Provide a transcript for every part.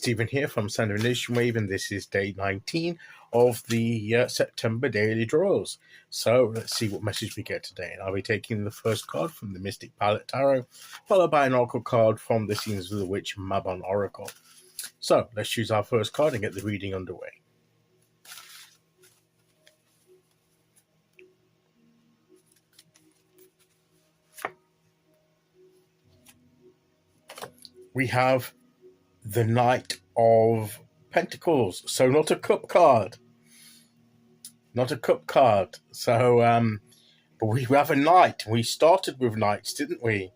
Stephen here from Sound of Nation Wave, and this is day 19 of the September daily draws. So let's see what message we get today. And I'll be taking the first card from the Mystic Palette Tarot, followed by an Oracle card from the Scenes of the Witch Mabon Oracle. So let's choose our first card and get the reading underway. We have the Knight of Pentacles, so not a cup card. Not a cup card. So, but we have a knight. We started with knights, didn't we?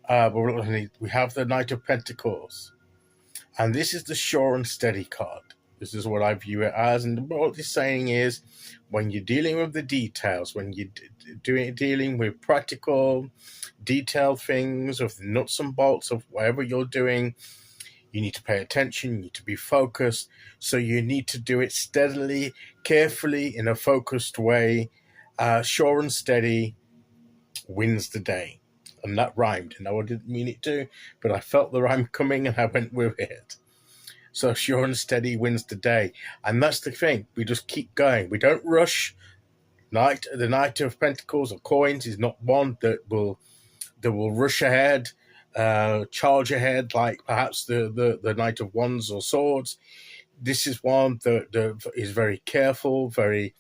We have the Knight of Pentacles. And this is the sure and steady card. This is what I view it as. And what it's saying is, when you're dealing with the details, when you're dealing with practical, detailed things, of the nuts and bolts of whatever you're doing, you need to pay attention, you need to be focused. So you need to do it steadily, carefully, in a focused way. Sure and steady wins the day. And that rhymed. And I didn't mean it to, but I felt the rhyme coming and I went with it. So sure and steady wins the day. And that's the thing. We just keep going. We don't rush. The Knight of Pentacles or coins is not one that will rush ahead, charge ahead like perhaps the Knight of Wands or Swords. This is one that is very careful, very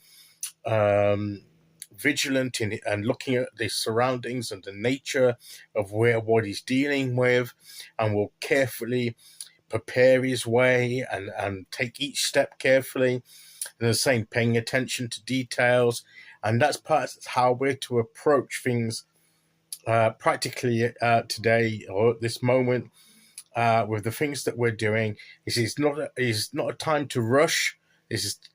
vigilant and looking at the surroundings and the nature of what he's dealing with, and will carefully prepare his way and take each step carefully. And the same, paying attention to details. And that's part of how we're to approach things practically today or at this moment with the things that we're doing. It's not a time to rush. This is to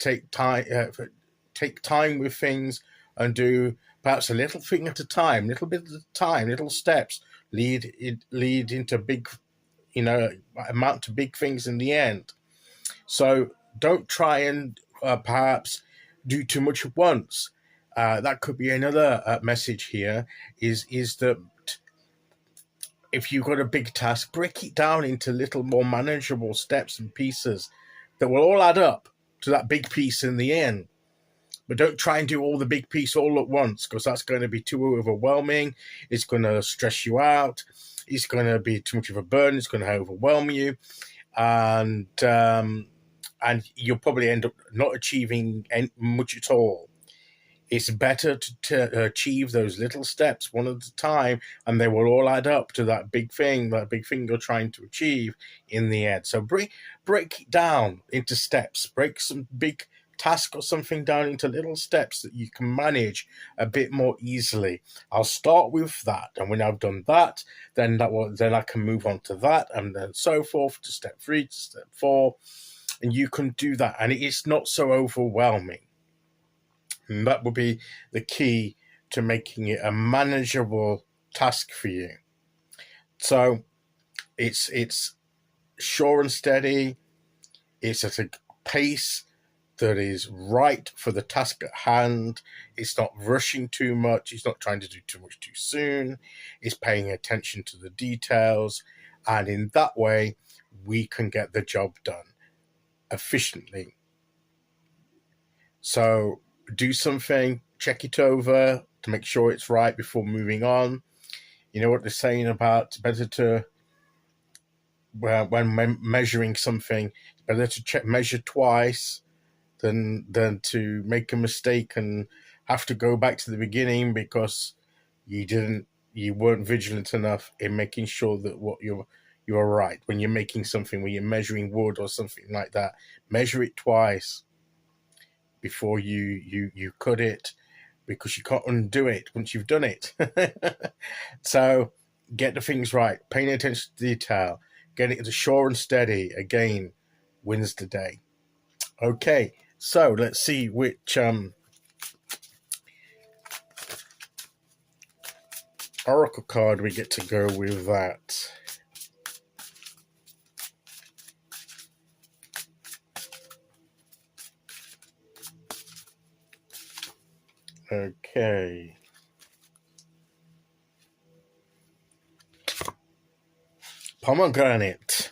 take time with things and do perhaps a little thing at a time, little bit at a time, little steps lead into big, amount to big things in the end. So don't try and perhaps do too much at once. That could be another message here, is that if you've got a big task, break it down into little more manageable steps and pieces that will all add up to that big piece in the end. But don't try and do all the big piece all at once, because that's going to be too overwhelming. It's going to stress you out. It's going to be too much of a burden. It's going to overwhelm you. And you'll probably end up not achieving much at all. It's better to achieve those little steps one at a time, and they will all add up to that big thing you're trying to achieve in the end. So break it down into steps. Break some big task or something down into little steps that you can manage a bit more easily. I'll start with that, and when I've done that, then I can move on to that, and then so forth to step 3 to step 4, and you can do that, and it's not so overwhelming. And that will be the key to making it a manageable task for you. So it's sure and steady. It's at a pace that is right for the task at hand. It's not rushing too much. It's not trying to do too much too soon. It's paying attention to the details. And in that way, we can get the job done efficiently. So do something, check it over to make sure it's right before moving on. You know what they're saying about it's better to, when measuring something, it's better to measure twice than to make a mistake and have to go back to the beginning because you weren't vigilant enough in making sure that you're right. When you're making something, when you're measuring wood or something like that, measure it twice before you cut it, because you can't undo it once you've done it. So get the things right, paying attention to detail, getting it to sure and steady, again, wins the day. Okay, so let's see which Oracle card we get to go with that. Okay. Pomegranate.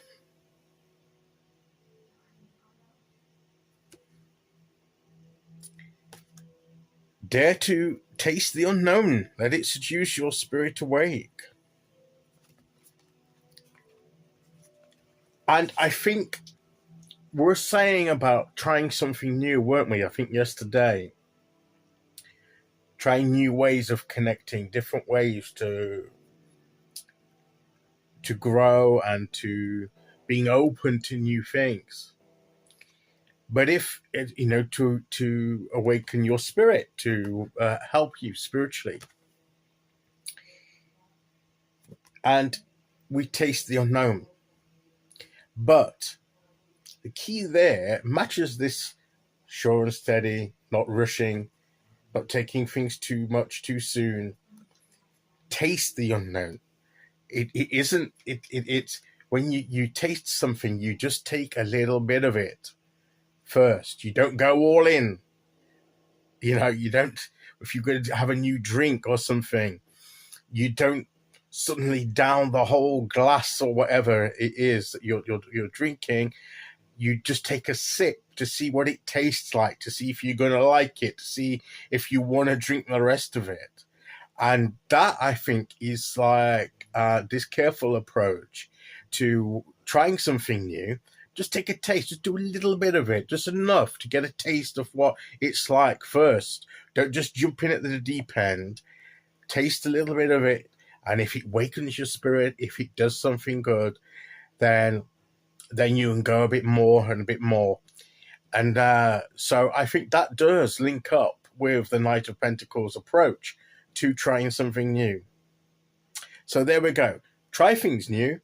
Dare to taste the unknown. Let it seduce your spirit awake. And I think we're saying about trying something new, weren't we? I think yesterday. Trying new ways of connecting, different ways to grow and to being open to new things. But if to awaken your spirit, to help you spiritually, and we taste the unknown. But the key there matches this sure and steady, not rushing, not taking things too much too soon. Taste the unknown. It's when you taste something, you just take a little bit of it first. You don't go all in. You don't, if you're going to have a new drink or something, you don't suddenly down the whole glass or whatever it is that you're drinking. You just take a sip to see what it tastes like, to see if you're going to like it, to see if you want to drink the rest of it. And that, I think, is like this careful approach to trying something new. Just take a taste, just do a little bit of it, just enough to get a taste of what it's like first. Don't just jump in at the deep end. Taste a little bit of it, and if it wakens your spirit, if it does something good, then you can go a bit more and a bit more. And so I think that does link up with the Knight of Pentacles approach to trying something new. So there we go. Try things new.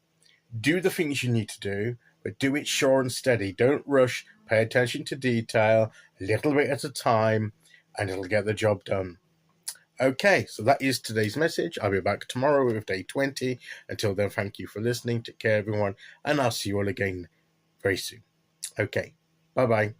Do the things you need to do, but do it sure and steady. Don't rush. Pay attention to detail, a little bit at a time, and it'll get the job done. Okay, so that is today's message. I'll be back tomorrow with day 20. Until then, thank you for listening. Take care, everyone, and I'll see you all again very soon. Okay, bye-bye.